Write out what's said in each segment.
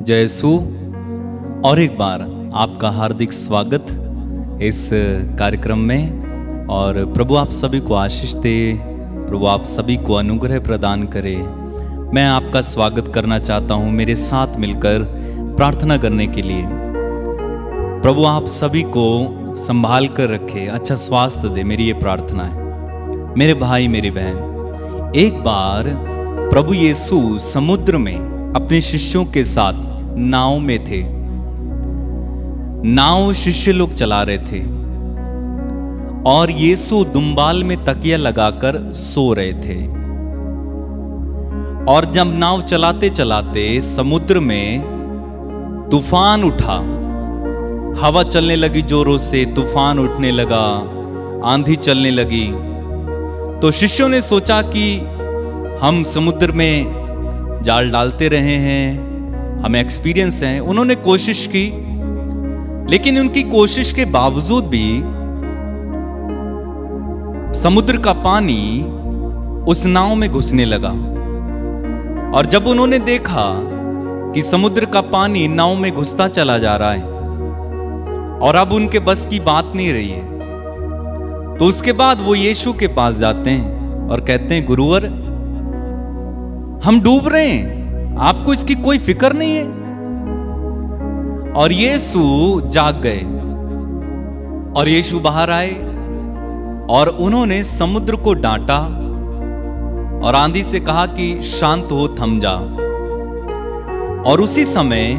जय यीशु। और एक बार आपका हार्दिक स्वागत इस कार्यक्रम में। और प्रभु आप सभी को आशीष दे, प्रभु आप सभी को अनुग्रह प्रदान करे। मैं आपका स्वागत करना चाहता हूँ मेरे साथ मिलकर प्रार्थना करने के लिए। प्रभु आप सभी को संभाल कर रखे, अच्छा स्वास्थ्य दे, मेरी ये प्रार्थना है। मेरे भाई मेरी बहन, एक बार प्रभु यीशु समुद्र में अपने शिष्यों के साथ नाव में थे। नाव शिष्य लोग चला रहे थे और यीशु दुम्बाल में तकिया लगाकर सो रहे थे। और जब नाव चलाते चलाते समुद्र में तूफान उठा, हवा चलने लगी जोरों से, तूफान उठने लगा, आंधी चलने लगी। तो शिष्यों ने सोचा कि हम समुद्र में जाल डालते रहे हैं, हमें एक्सपीरियंस है। उन्होंने कोशिश की, लेकिन उनकी कोशिश के बावजूद भी समुद्र का पानी उस नाव में घुसने लगा। और जब उन्होंने देखा कि समुद्र का पानी नाव में घुसता चला जा रहा है और अब उनके बस की बात नहीं रही है, तो उसके बाद वो यीशु के पास जाते हैं और कहते हैं, गुरुवर हम डूब रहे हैं, आपको इसकी कोई फिक्र नहीं है। और यीशु जाग गए और यीशु बाहर आए और उन्होंने समुद्र को डांटा और आंधी से कहा कि शांत हो, थम जा। और उसी समय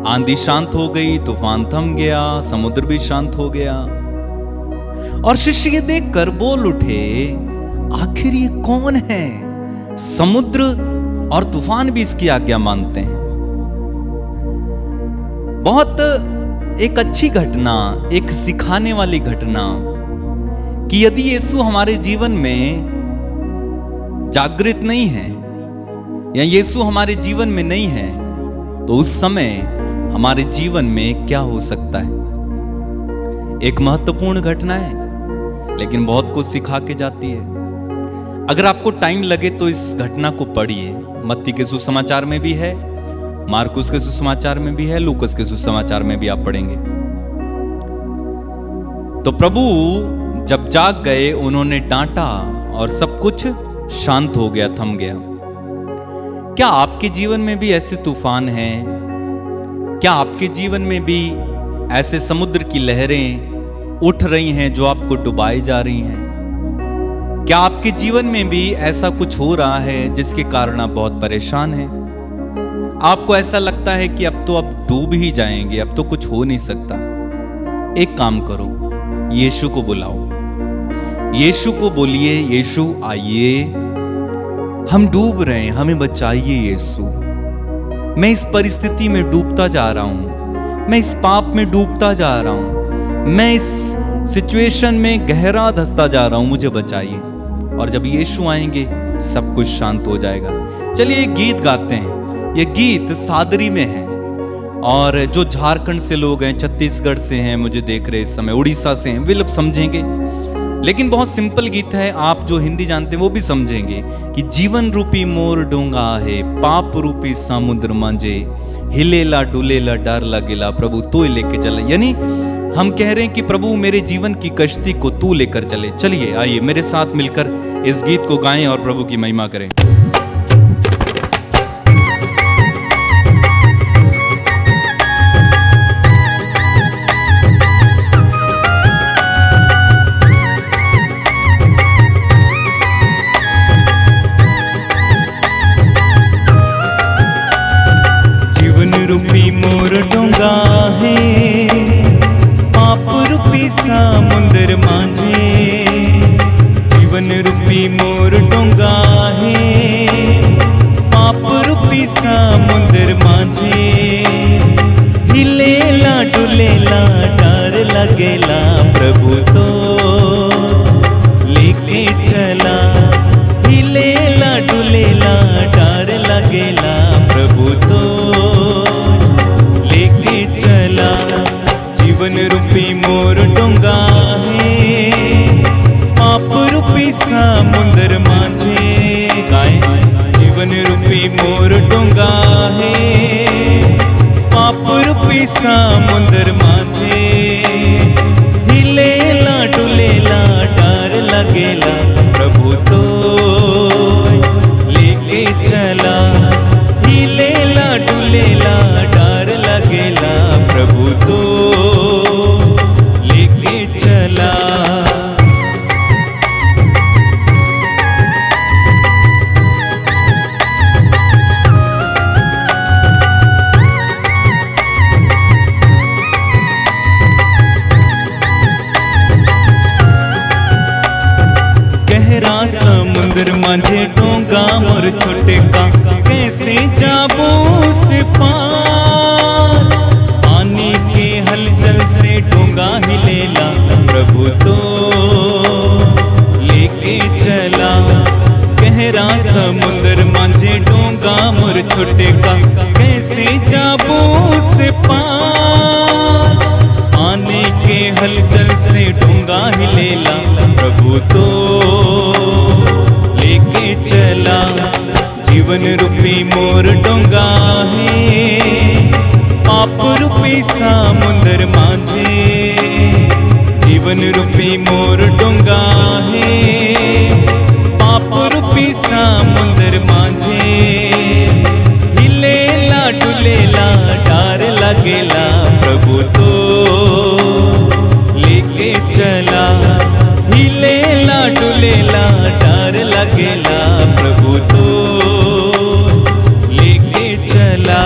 आंधी शांत हो गई, तूफान थम गया, समुद्र भी शांत हो गया। और शिष्य ये देखकर बोल उठे, आखिर ये कौन है? समुद्र और तूफान भी इसकी आज्ञा मानते हैं। बहुत एक अच्छी घटना, एक सिखाने वाली घटना कि यदि यीशु हमारे जीवन में जागृत नहीं है या यीशु हमारे जीवन में नहीं है, तो उस समय हमारे जीवन में क्या हो सकता है। एक महत्वपूर्ण घटना है, लेकिन बहुत कुछ सिखा के जाती है। अगर आपको टाइम लगे तो इस घटना को पढ़िए। मत्ती के सुसमाचार में भी है, मार्कुस के सुसमाचार में भी है, लूकस के सुसमाचार में भी आप पढ़ेंगे। तो प्रभु जब जाग गए, उन्होंने डांटा और सब कुछ शांत हो गया, थम गया। क्या आपके जीवन में भी ऐसे तूफान हैं? क्या आपके जीवन में भी ऐसे समुद्र की लहरें उठ रही हैं जो आपको डुबाई जा रही हैं? क्या आपके जीवन में भी ऐसा कुछ हो रहा है जिसके कारण आप बहुत परेशान हैं? आपको ऐसा लगता है कि अब डूब ही जाएंगे, अब तो कुछ हो नहीं सकता। एक काम करो, यीशु को बुलाओ, यीशु को बोलिए, यीशु आइए, हम डूब रहे हैं, हमें बचाइए यीशु। मैं इस परिस्थिति में डूबता जा रहा हूं, मैं इस पाप में डूबता जा रहा हूं, मैं इस सिचुएशन में गहरा धंसता जा रहा हूं, मुझे बचाइए। और जब यीशु आएंगे सब कुछ शांत हो जाएगा। चलिए एक गीत गाते हैं। ये गीत सादरी में है और जो झारखंड से लोग हैं, छत्तीसगढ़ से हैं, मुझे देख रहे इस समय, उड़ीसा से हैं, वे लोग समझेंगे। लेकिन बहुत सिंपल गीत है, आप जो हिंदी जानते हैं वो भी समझेंगे कि जीवन रूपी मोर डोंगा है, पाप रूपी समुद्र मांझे, हिलेला डुलेला डर लगेला, प्रभु तू लेके चले। यानी हम कह रहे हैं कि प्रभु मेरे जीवन की कश्ती को तू लेकर चले। चलिए आइए मेरे साथ मिलकर इस गीत को गाएं और प्रभु की महिमा करें। जीवन रूपी मोर डोंगा है, पाप रूपी समुद्र मांझे। जीवन रूपी मोर डोंगा है, पाप रूपी समुद्र मांझे। हिलेला डुलेला डर लगेला, प्रभु तो लेके चला। हिलेला डुलेला डर लगेला, प्रभु तो लेके चला। जीवन रूपी मोर डोंगा है, पाप रूपी समुद्र मांझे। गाएं, जीवन रूपी मोर डोंगा है, समुंदर माझे हिलेला डुलेला डर लगेला प्रभु तो लेके चला हिलेला डुलेला डर लगेला प्रभु तो लेके चला गहरा समुंदर माझे डोंगा मोर छोटे का कैसे जाबो से पार पानी के हलचल से डोंगा हिलेला प्रभु तो लेके चला गहरा समुंदर माझे डोंगा मोर छोटे का कैसे जाबो से पार पानी के हलचल से डोंगा हिलेला प्रभु तो लेके चला जीवन रूपी मोर डोंगा है पाप रूपी समुंदर माझे जीवन रूपी मोर डोंगा है पाप रूपी समुंदर माझे हिलेला डुलेला डर लगेला प्रभु तो लेके चला हिलेला डुलेला डर लगेला प्रभु तो लेके चला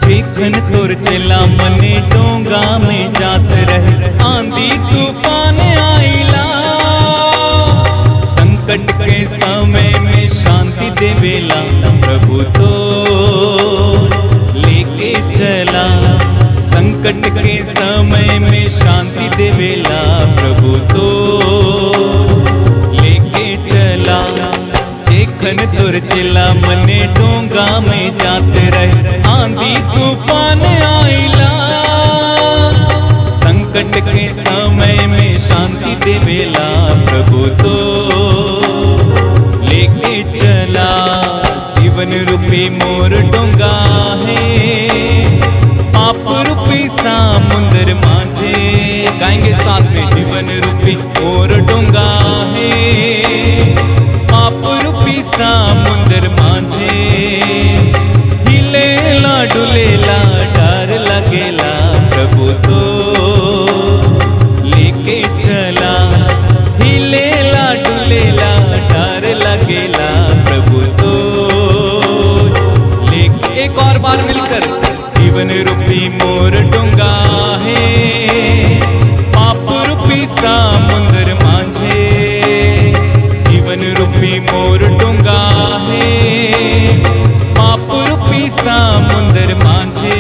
जेखन तोर चला मने डोंगा में जात रहे आंधी तूफान आइला संकट के समय में शांति देवेला प्रभु तो लेके चला संकट के समय में शांति देवेला प्रभु तो लेके चला जेखन तोर चला मने डोंगा में जात रहे आंधी तूफान आइला संकट के समय में शांति देवेला प्रभु तो लेके चला जीवन रूपी मोर डोंगा है पाप रूपी समुंदर माझे गाएंगे साथ में जीवन रूपी मोर डोंगा है पाप रूपी समुंदर माझे हिलेला डुलेला डर लगेला प्रभु तो लेके चला हिलेला डुलेला डर लगेला प्रभु तो लेके एक और बार मिलकर जीवन रूपी मोर डोंगा है पाप रूपी समुंदर माझे जीवन रूपी मोर डोंगा है पाप रूपी समुंदर माझे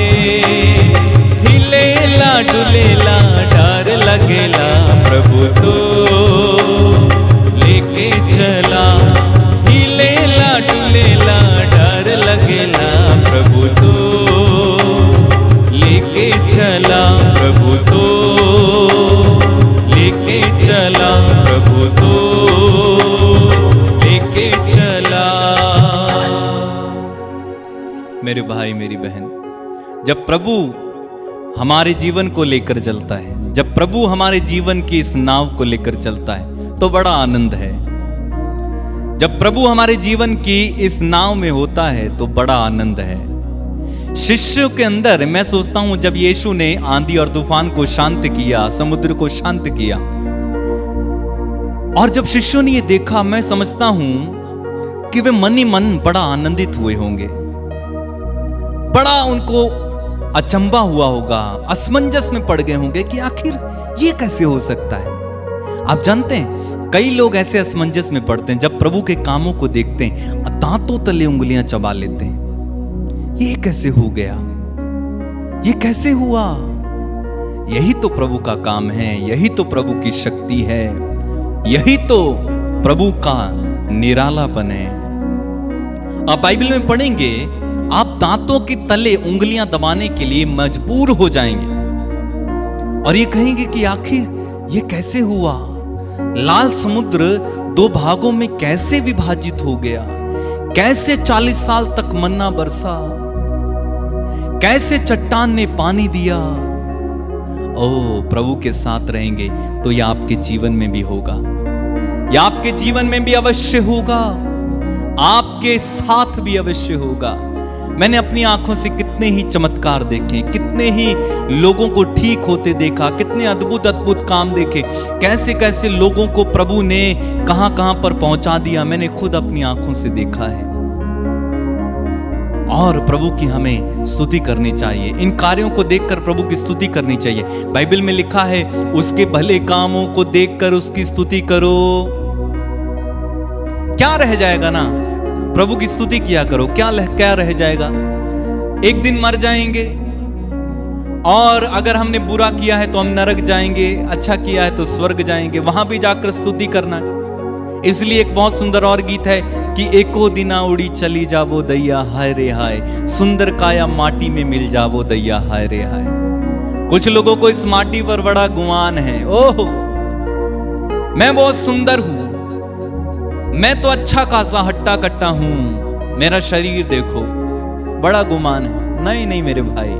हिलेला डुलेला डर लगेला प्रभु तो लेके चला हिलेला डुलेला डर लगेला प्रभु तो लेके चला प्रभु तो लेके चला प्रभु तो लेके चला मेरे भाई मेरी बहन, जब प्रभु हमारे जीवन को लेकर चलता है, जब प्रभु हमारे जीवन की इस नाव को लेकर चलता है तो बड़ा आनंद है। जब प्रभु हमारे जीवन की इस नाव में होता है तो बड़ा आनंद है। शिष्यों के अंदर मैं सोचता हूं, जब यीशु ने आंधी और तूफान को शांत किया, समुद्र को शांत किया, और जब शिष्यों ने ये देखा, मैं समझता हूं कि वे मन ही मन बड़ा आनंदित हुए होंगे। बड़ा उनको अचंबा हुआ होगा, असमंजस में पड़ गए होंगे कि आखिर ये कैसे हो सकता है। आप जानते हैं, कई लोग ऐसे असमंजस में पड़ते हैं जब प्रभु के कामों को देखते हैं, दांतों तले उंगलियां चबा लेते हैं। ये कैसे हो गया, ये कैसे हुआ। यही तो प्रभु का काम है, यही तो प्रभु की शक्ति है, यही तो प्रभु का निरालापन है। आप बाइबल में पढ़ेंगे, आप दांतों के तले उंगलियां दबाने के लिए मजबूर हो जाएंगे और ये कहेंगे कि आखिर ये कैसे हुआ, लाल समुद्र 2 भागों में कैसे विभाजित हो गया, कैसे 40 साल तक मन्ना बरसा, कैसे चट्टान ने पानी दिया। ओ प्रभु के साथ रहेंगे तो यह आपके जीवन में भी होगा, यह आपके जीवन में भी अवश्य होगा, आपके साथ भी अवश्य होगा। मैंने अपनी आंखों से कितने ही चमत्कार देखे, कितने ही लोगों को ठीक होते देखा, कितने अद्भुत अद्भुत काम देखे, कैसे कैसे लोगों को प्रभु ने कहां कहां पर पहुंचा दिया, मैंने खुद अपनी आंखों से देखा है। और प्रभु की हमें स्तुति करनी चाहिए, इन कार्यों को देखकर प्रभु की स्तुति करनी चाहिए। बाइबल में लिखा है, उसके भले कामों को देखकर उसकी स्तुति करो। क्या रह जाएगा ना, प्रभु की स्तुति किया करो, क्या रह जाएगा। एक दिन मर जाएंगे और अगर हमने बुरा किया है तो हम नरक जाएंगे, अच्छा किया है तो स्वर्ग जाएंगे, वहां भी जाकर स्तुति करना है। इसलिए एक बहुत सुंदर और गीत है कि एको दिना उड़ी चली जावो दैया हाय रे हाय, सुंदर काया माटी में मिल जावो दैया हाय रे हाय। कुछ लोगों को इस माटी पर बड़ा गुमान है, ओह मैं बहुत सुंदर हूं, मैं तो अच्छा खासा हट्टा कट्टा हूं, मेरा शरीर देखो, बड़ा गुमान है। नहीं नहीं मेरे भाई,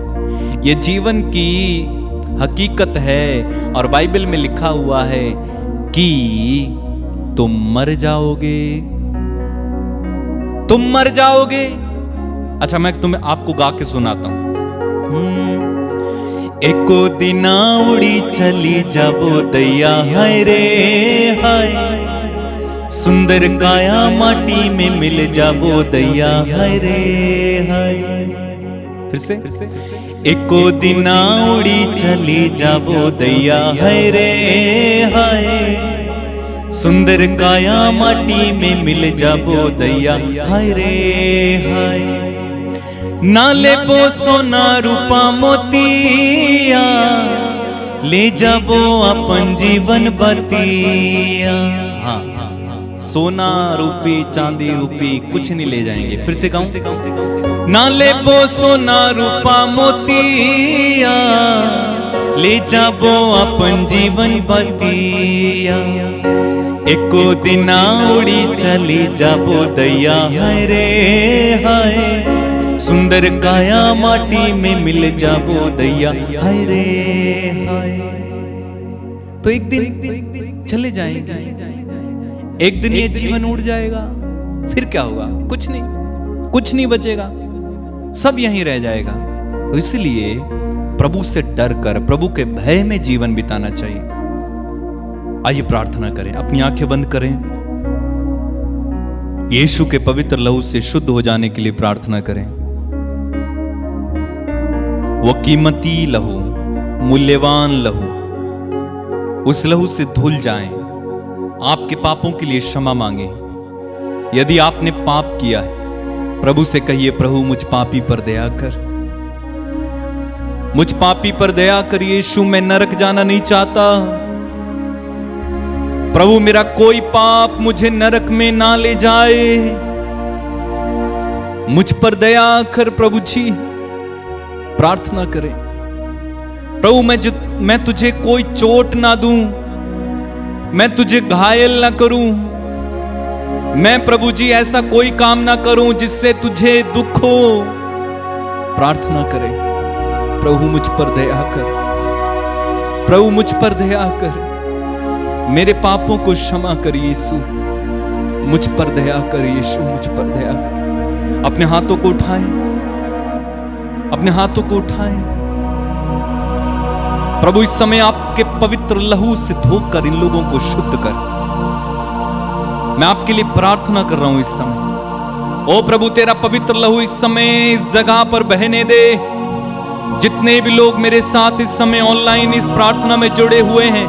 ये जीवन की हकीकत है और बाइबल में लिखा हुआ है कि तुम मर जाओगे, तुम मर जाओगे। अच्छा मैं आपको गा के सुनाता हूं। एको दिना उड़ी चली जाबो दैया हाय रे हाय, सुंदर काया माटी में मिल जाबो दैया हाय रे हाय। फिर से एको दिना उड़ी चली जाबो दैया हाय रे हाय, सुंदर काया माटी में मिल जाबो दैया हाय रे हाय। नाले बो सोना रूपा मोतिया, ले जाबो अपन जीवन बतिया। हाँ, सोना रूपी चांदी रूपी कुछ नहीं ले जाएंगे। फिर से गाऊं, नाले बो सोना रूपा मोतिया, ले जाबो अपन जीवन बतिया। एको दिना उड़ी चली जाबो दैया हाय रे हाय, सुंदर काया माटी में मिल जाबो दैया हाय रे हाय। तो एक दिन चले जाएंगे, एक दिन ये जीवन उड़ जाएगा, फिर क्या होगा, कुछ नहीं बचेगा, सब यहीं रह जाएगा। तो इसलिए प्रभु से डर कर, प्रभु के भय में जीवन बिताना चाहिए। आइए प्रार्थना करें, अपनी आंखें बंद करें, यीशु के पवित्र लहू से शुद्ध हो जाने के लिए प्रार्थना करें। वो कीमती लहू, मूल्यवान लहू, उस लहू से धुल जाएं, आपके पापों के लिए क्षमा मांगे। यदि आपने पाप किया है, प्रभु से कहिए, प्रभु मुझ पापी पर दया कर, मुझ पापी पर दया कर यीशु, मैं नरक जाना नहीं चाहता। प्रभु मेरा कोई पाप मुझे नरक में ना ले जाए, मुझ पर दया कर प्रभु जी। प्रार्थना करें, प्रभु मैं तुझे कोई चोट ना दूं, मैं तुझे घायल ना करूं, मैं प्रभु जी ऐसा कोई काम ना करूं जिससे तुझे दुख हो। प्रार्थना करें, प्रभु मुझ पर दया कर, प्रभु मुझ पर दया कर, मेरे पापों को क्षमा कर यीशु, मुझ पर दया कर यीशु, मुझ पर दया कर। अपने हाथों को उठाएं, अपने हाथों को उठाएं। प्रभु इस समय आपके पवित्र लहू से धोकर इन लोगों को शुद्ध कर। मैं आपके लिए प्रार्थना कर रहा हूं इस समय। ओ प्रभु, तेरा पवित्र लहू इस समय इस जगह पर बहने दे। जितने भी लोग मेरे साथ इस समय ऑनलाइन इस प्रार्थना में जुड़े हुए हैं,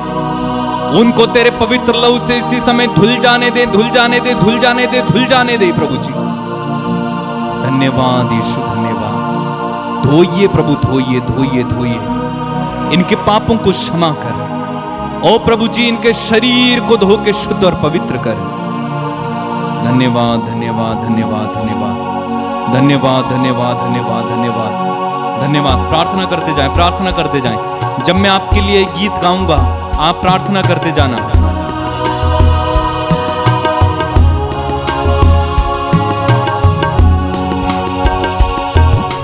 उनको तेरे पवित्र लहू से इसी समय धुल जाने दे, धुल जाने दे, धुल जाने दे, धुल जाने दे प्रभु जी। धन्यवाद यीशु, धन्यवाद। धोइए प्रभु, धोइए धोइए धोइए, इनके पापों को क्षमा कर। ओ प्रभु जी, इनके शरीर को धो के शुद्ध और पवित्र कर। धन्यवाद धन्यवाद धन्यवाद धन्यवाद। धन्यवाद धन्यवाद धन्यवाद धन्यवाद धन्यवाद। प्रार्थना करते जाएं, प्रार्थना करते जाएं। जब मैं आपके लिए गीत गाऊंगा आप प्रार्थना करते जाना।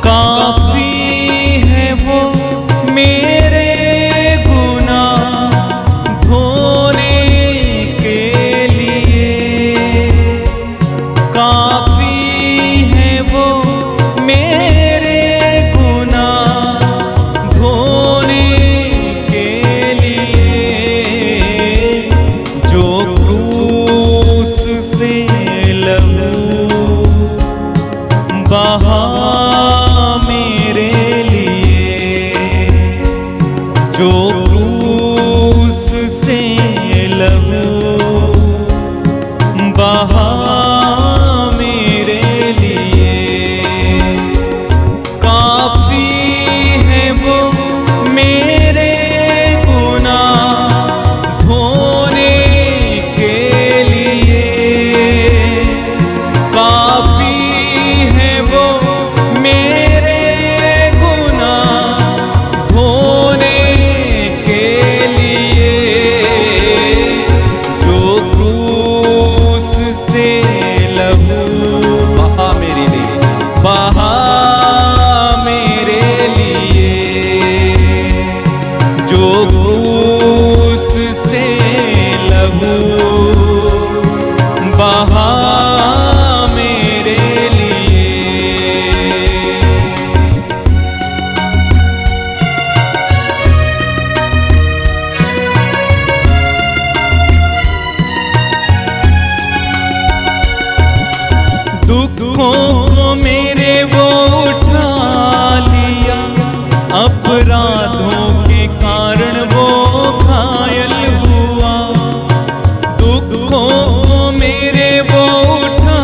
काफी है वो मेरे गुनाह धोने के लिए, काफी है वो मेरे गुनाह धोने के लिए, जो क्रूस से लहू बहा मेरे लिए, जो क्रूस से लहू बहा मेरे लिए, काफी है वो मेरे गुनाह धोने के लिए, काफी है वो मेरे गुनाह धोने के लिए, जो क्रूस से लहू बहा मेरे लिए, बहा मेरे लिए, जो क्रूस से लहू बहा मेरे लिए। दुखों को मेरे वो उठा लिया, अपराधों के कारण वो घायल हुआ, दुखों को मेरे वो उठा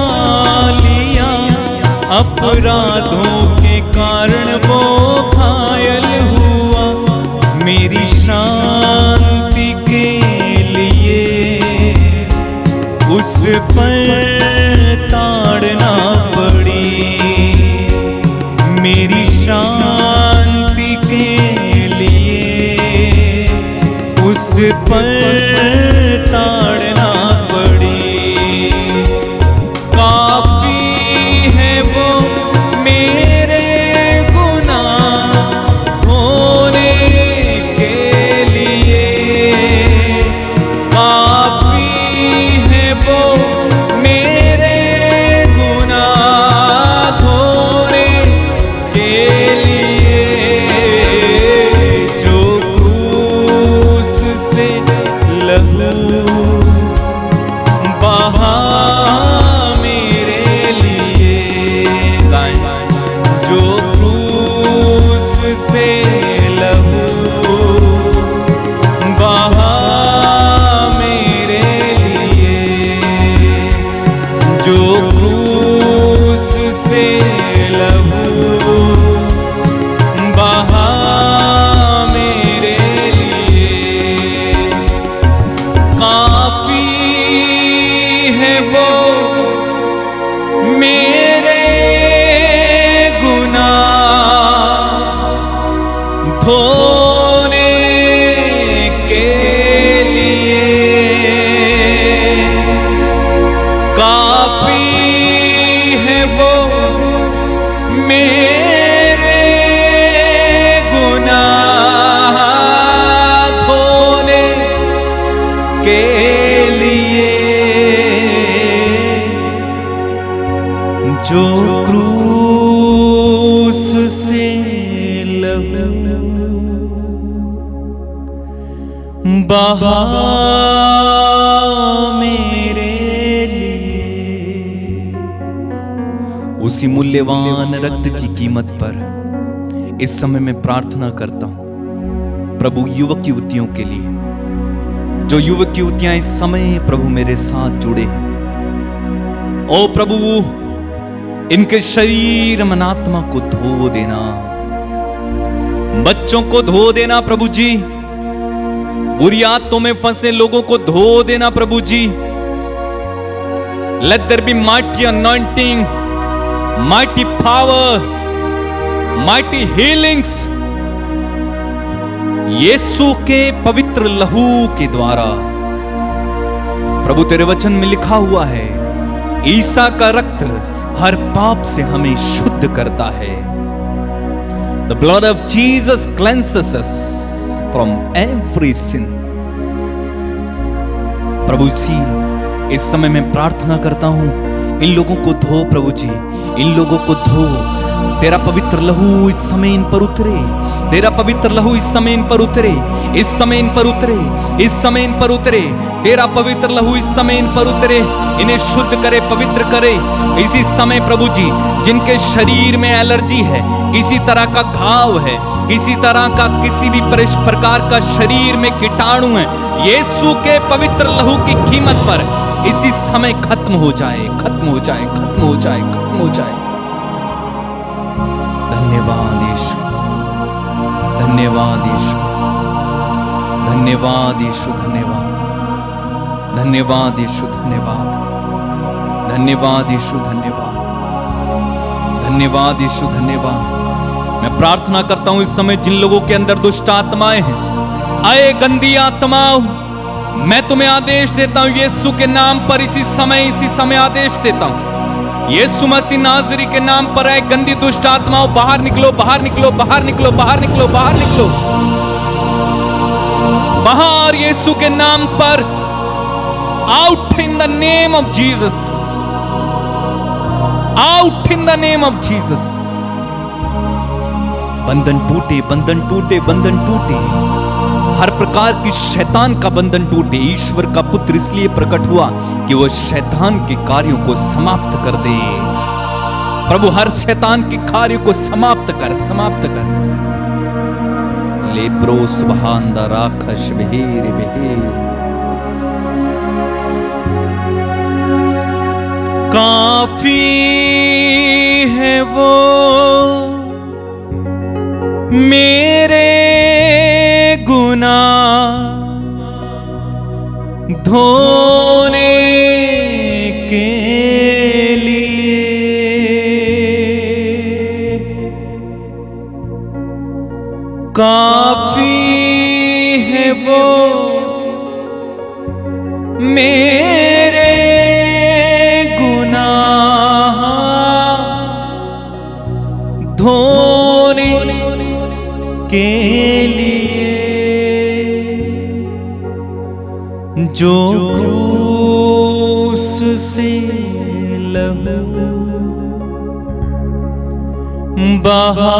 लिया, अपराधों के कारण वो घायल हुआ, मेरी शांति के लिए उस पर ताड़ना पड़ी, मेरी शांति के लिए उस पर ताड़ना पड़ी, काफी है वो मेरे गुनाह धोने के लिए, काफी है वो मेरे गुनाह धोने के लिए, जो क्रूस से लहू बहा मेरे लिए, गाएं, जो क्रूस से लहू बहा मेरे लिए, जो क्रूस से लहू बहा मेरे लिए, काफी है वो मेरे गुनाह धोने के लिए, काफी है वो मेरे गुनाह धोने के लिए, जो क्रूस से लहू बहा मेरे लिए। उसी मूल्यवान रक्त की कीमत पर इस समय मैं प्रार्थना करता हूं प्रभु युवक युवतियों के लिए, जो युवक युवतियां इस समय प्रभु मेरे साथ जुड़े हैं। ओ प्रभु, इनके शरीर मन आत्मा को धो देना, बच्चों को धो देना प्रभु जी, बुरी आदतों में फंसे लोगों को धो देना प्रभु जी। Let there be mighty anointing mighty power, mighty healings यीशु के पवित्र लहू के द्वारा। प्रभु तेरे वचन में लिखा हुआ है, ईसा का रक्त हर पाप से हमें शुद्ध करता है। The blood of Jesus cleanses us from every sin. प्रभु जी, इस समय मैं प्रार्थना करता हूं, इन लोगों को धो प्रभु जी, इन लोगों को धो। तेरा पवित्र लहू इस समय इन पर उतरे, तेरा पवित्र लहू इस समय इन पर उतरे, इस समय इन पर उतरे, इस समय इन पर उतरे। तेरा पवित्र लहू इस समय इन पर उतरे, इन्हें शुद्ध करे, पवित्र करे। इसी समय प्रभु जी, जिनके शरीर में एलर्जी है, किसी तरह का घाव है, किसी तरह का किसी भी प्रकार का शरीर में कीटाणु है, यीशु के पवित्र लहू की कीमत पर इसी समय खत्म हो जाए, खत्म हो जाए, खत्म हो जाए, खत्म हो जाए। धन्यवाद यीशु, धन्यवाद यीशु, धन्यवाद यीशु, धन्यवाद, धन्यवाद यीशु, धन्यवाद, धन्यवाद यीशु, धन्यवाद, धन्यवाद यीशु, धन्यवाद। मैं प्रार्थना करता हूं इस समय जिन लोगों के अंदर दुष्ट आत्माएं हैं, आए गंदी आत्माओं, मैं तुम्हें आदेश देता हूं यीशु के नाम पर, इसी समय आदेश देता हूं, यीशु मसीह नाज़री के नाम पर आए गंदी दुष्ट आत्माओं, बाहर निकलो, बाहर निकलो, बाहर निकलो, बाहर निकलो, बाहर निकलो, बाहर यीशु के नाम पर। Out in the name of Jesus, out in the name of Jesus. बंधन टूटे, बंधन टूटे, बंधन टूटे, हर प्रकार की शैतान का बंधन टूटे। ईश्वर का पुत्र इसलिए प्रकट हुआ कि वह शैतान के कार्यों को समाप्त कर दे। प्रभु हर शैतान के कार्यों को समाप्त कर, समाप्त कर। लेब्रो सुबहान दा राखश बेहेर बेहेर। काफी है वो मेरे गुनाह धोने के लिए, काफी है वो मेरे गुनाह धोने के लिए, जो क्रूस से लहू बहा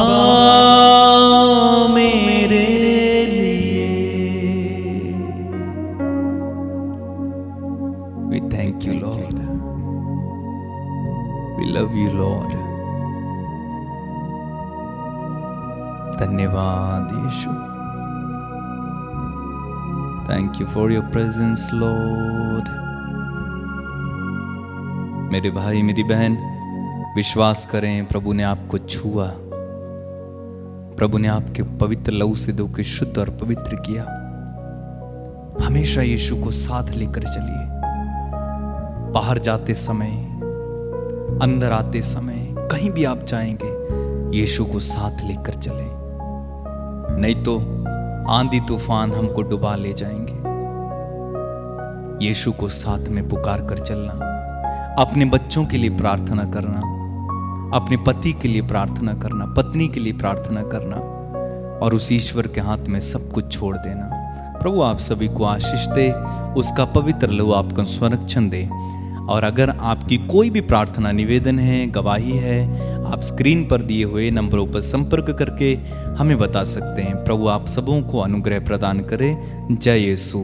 मेरे लिए। We thank you, Lord. We love you, Lord. धन्यवाद यीशु। Thank you for your presence, Lord. मेरे भाई मेरी बहन विश्वास करें, प्रभु ने आपको छुआ, प्रभु ने आपके पवित्र लहू से धो के शुद्ध और पवित्र किया। हमेशा यीशु को साथ लेकर चलिए। बाहर जाते समय, अंदर आते समय, कहीं भी आप जाएंगे, यीशु को साथ लेकर चलें, नहीं तो आंधी तूफान हमको डुबा ले जाएंगे। यीशु को साथ में पुकार कर चलना, अपने बच्चों के लिए प्रार्थना करना, अपने पति के लिए प्रार्थना करना, पत्नी के लिए प्रार्थना करना, और उस ईश्वर के हाथ में सब कुछ छोड़ देना। प्रभु आप सभी को आशीष दे, उसका पवित्र लहू आपको संरक्षण दे। और अगर आपकी कोई भी प्रार्थना, निवेदन है, गवाही है, आप स्क्रीन पर दिए हुए नंबरों पर संपर्क करके हमें बता सकते हैं। प्रभु आप सबों को अनुग्रह प्रदान करे। जय यीशु।